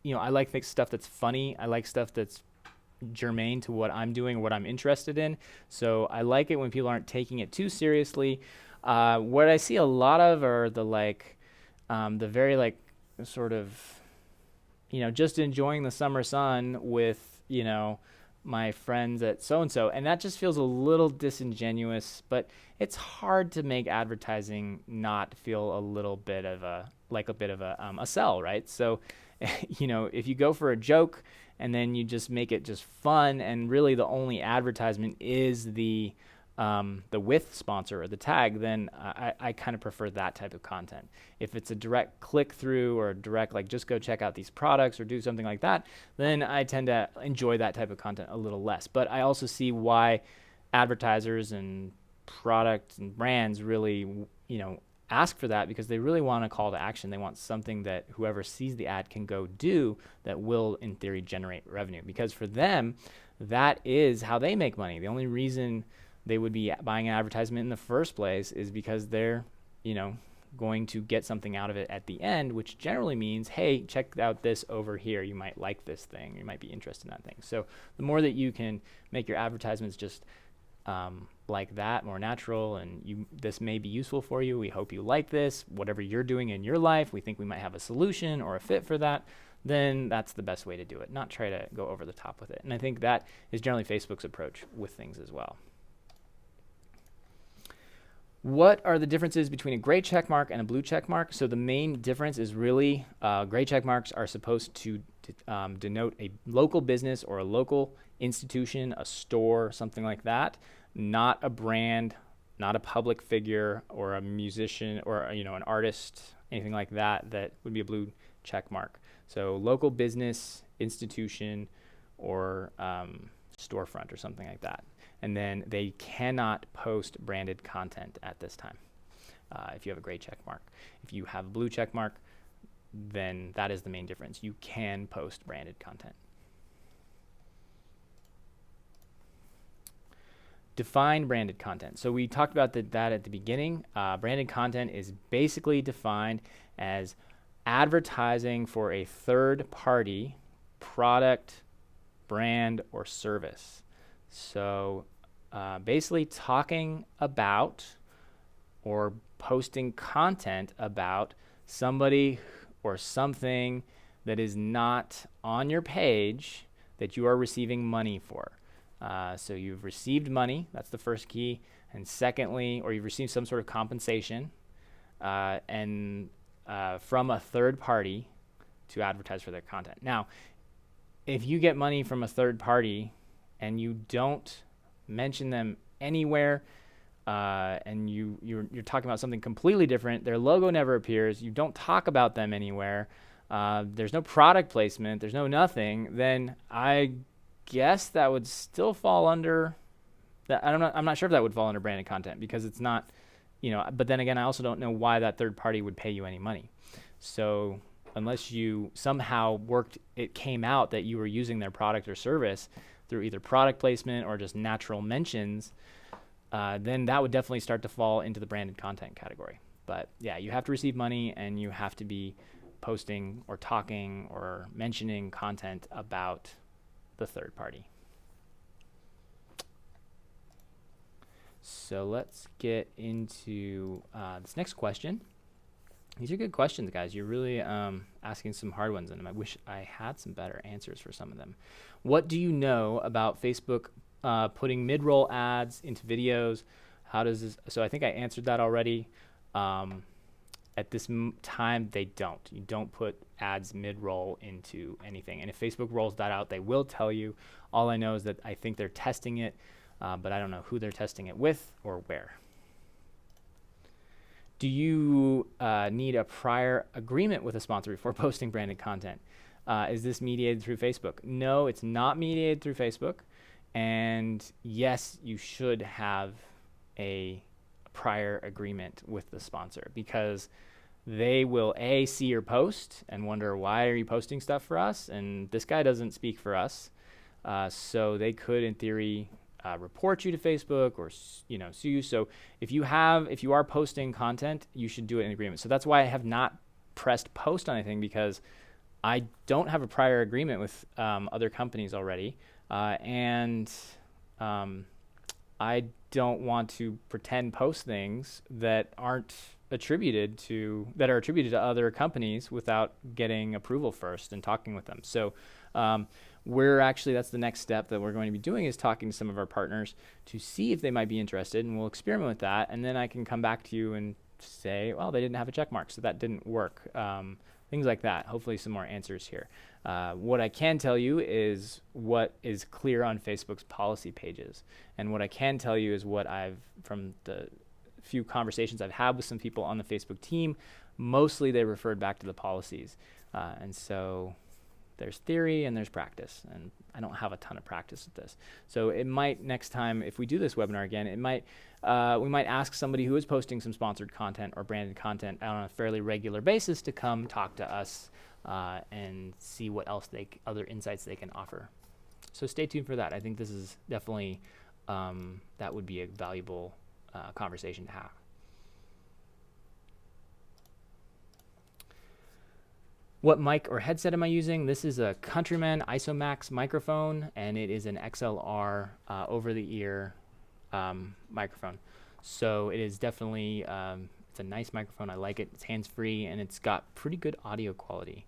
like stuff that's funny. I like stuff that's germane to what I'm doing, what I'm interested in. So I like it when people aren't taking it too seriously. What I see a lot of are the very sort of, just enjoying the summer sun with, my friends at so-and-so. And that just feels a little disingenuous, but it's hard to make advertising not feel a little bit of a sell, right? So, if you go for a joke and then you just make it just fun, and really the only advertisement is the with sponsor or the tag, then I kind of prefer that type of content. If it's a direct click through or direct just go check out these products or do something like that, then I tend to enjoy that type of content a little less. But I also see why advertisers and products and brands really ask for that, because they really want a call to action. They want something that whoever sees the ad can go do that will, in theory, generate revenue. Because for them, that is how they make money. The only reason they would be buying an advertisement in the first place is because they're, going to get something out of it at the end, which generally means, hey, check out this over here. You might like this thing. You might be interested in that thing. So the more that you can make your advertisements just like that, more natural, and this may be useful for you. We hope you like this. Whatever you're doing in your life, we think we might have a solution or a fit for that. Then that's the best way to do it, not try to go over the top with it. And I think that is generally Facebook's approach with things as well. What are the differences between a gray check mark and a blue check mark? So the main difference is really gray check marks are supposed to denote a local business or a local institution, a store, something like that, not a brand, not a public figure or a musician or an artist, anything like that would be a blue check mark. So local business institution, or storefront or something like that. And then they cannot post branded content at this time if you have a gray check mark. If you have a blue check mark, then that is the main difference. You can post branded content. Define branded content. So we talked about that at the beginning. Branded content is basically defined as advertising for a third-party product, brand, or service. So basically talking about or posting content about somebody or something that is not on your page that you are receiving money for. So you've received money, that's the first key, and secondly, or you've received some sort of compensation and from a third party to advertise for their content. Now, if you get money from a third party and you don't mention them anywhere, and you're talking about something completely different, their logo never appears, you don't talk about them anywhere, there's no product placement, there's no nothing, then I guess that would still fall under that. I'm not sure if that would fall under branded content because it's not, but then again, I also don't know why that third party would pay you any money. So unless you somehow it came out that you were using their product or service through either product placement or just natural mentions, then that would definitely start to fall into the branded content category. But yeah, you have to receive money and you have to be posting or talking or mentioning content about the third party. So let's get into this next question. These are good questions, guys. You're really asking some hard ones, and I wish I had some better answers for some of them. What do you know about Facebook putting mid-roll ads into videos? How does this? So I think I answered that already. At this time, they don't. You don't put ads mid-roll into anything. And if Facebook rolls that out, they will tell you. All I know is that I think they're testing it, but I don't know who they're testing it with or where. Do you need a prior agreement with a sponsor before posting branded content? Is this mediated through Facebook? No, it's not mediated through Facebook. And yes, you should have a prior agreement with the sponsor because they will see your post and wonder, why are you posting stuff for us? And this guy doesn't speak for us. So they could, in theory, report you to Facebook or sue you. So if you are posting content, you should do it in agreement. So that's why I have not pressed post on anything, because I don't have a prior agreement with other companies already, and I don't want to pretend post things that are attributed to other companies without getting approval first and talking with them. So that's the next step that we're going to be doing, is talking to some of our partners to see if they might be interested, and we'll experiment with that, and then I can come back to you and say, well, they didn't have a check mark, so that didn't work. Things like that. Hopefully some more answers here. What I can tell you is what is clear on Facebook's policy pages. And what I can tell you is what from the few conversations I've had with some people on the Facebook team, mostly they referred back to the policies. And so there's theory and there's practice, and I don't have a ton of practice with this. So it might, next time, if we do this webinar again, we might ask somebody who is posting some sponsored content or branded content on a fairly regular basis to come talk to us and see what else other insights they can offer. So stay tuned for that. I think this is definitely, that would be a valuable conversation to have. What mic or headset am I using? This is a Countryman IsoMax microphone, and it is an XLR over-the-ear microphone. So it is definitely, it's a nice microphone. I like it. It's hands-free, and it's got pretty good audio quality.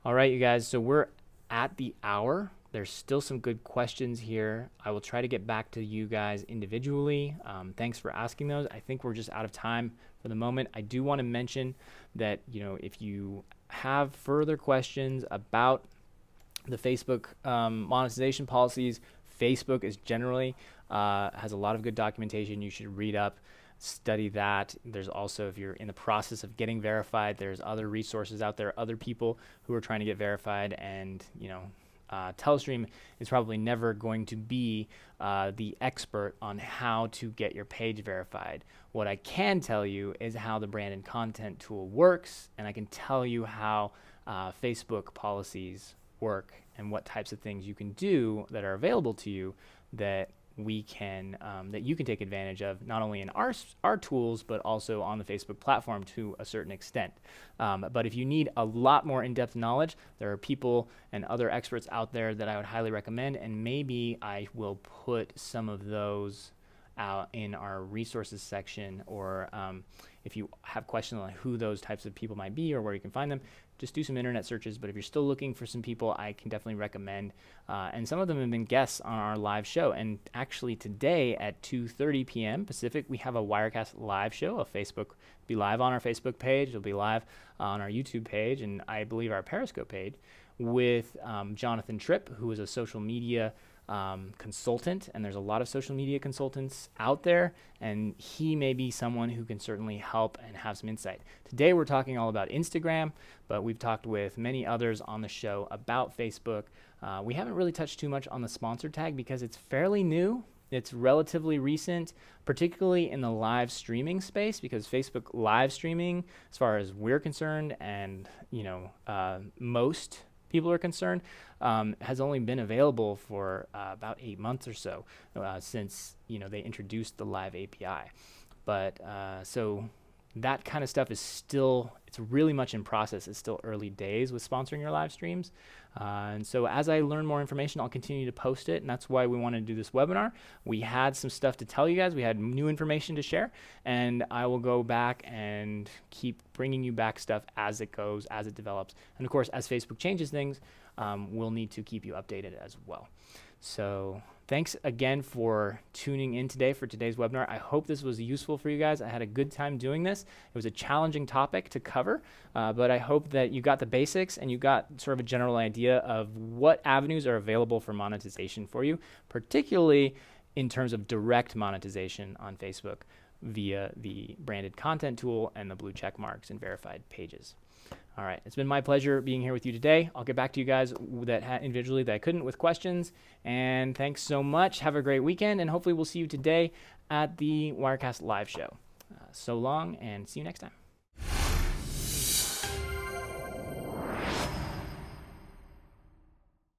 All right, you guys, so we're at the hour. There's still some good questions here. I will try to get back to you guys individually. Thanks for asking those. I think we're just out of time for the moment. I do want to mention that, if you have further questions about the Facebook monetization policies, Facebook is generally has a lot of good documentation you should read up. study that. There's also, if you're in the process of getting verified, there's other resources out there, other people who are trying to get verified, and Telestream is probably never going to be the expert on how to get your page verified. What I can tell you is how the branded content tool works, and I can tell you how Facebook policies work and what types of things you can do that are available to you that we can that you can take advantage of, not only in our tools but also on the Facebook platform to a certain extent. But if you need a lot more in-depth knowledge, there are people and other experts out there that I would highly recommend, and maybe I will put some of those out in our resources section, or if you have questions on who those types of people might be or where you can find them, just do some internet searches. But if you're still looking for some people, I can definitely recommend. And some of them have been guests on our live show. And actually today at 2:30 p.m. Pacific, we have a Wirecast live show. Be live on our Facebook page. It'll be live on our YouTube page, and I believe our Periscope page, with Jonathan Tripp, who is a social media consultant, and there's a lot of social media consultants out there, and he may be someone who can certainly help and have some insight. Today we're talking all about Instagram, but we've talked with many others on the show about Facebook. We haven't really touched too much on the sponsor tag because it's fairly new. It's relatively recent, particularly in the live streaming space, because Facebook live streaming, as far as we're concerned, and most people are concerned, has only been available for about 8 months or so since they introduced the live API. But so that kind of stuff is it's really much in process. It's still early days with sponsoring your live streams. And so as I learn more information, I'll continue to post it. And that's why we wanted to do this webinar. We had some stuff to tell you guys. We had new information to share. And I will go back and keep bringing you back stuff as it goes, as it develops. And of course, as Facebook changes things, we'll need to keep you updated as well. So thanks again for tuning in today for today's webinar. I hope this was useful for you guys. I had a good time doing this. It was a challenging topic to cover, but I hope that you got the basics and you got sort of a general idea of what avenues are available for monetization for you, particularly in terms of direct monetization on Facebook via the branded content tool and the blue check marks and verified pages. All right, it's been my pleasure being here with you today. I'll get back to you guys individually that I couldn't with questions. And thanks so much. Have a great weekend, and hopefully we'll see you today at the Wirecast live show. So long, and see you next time.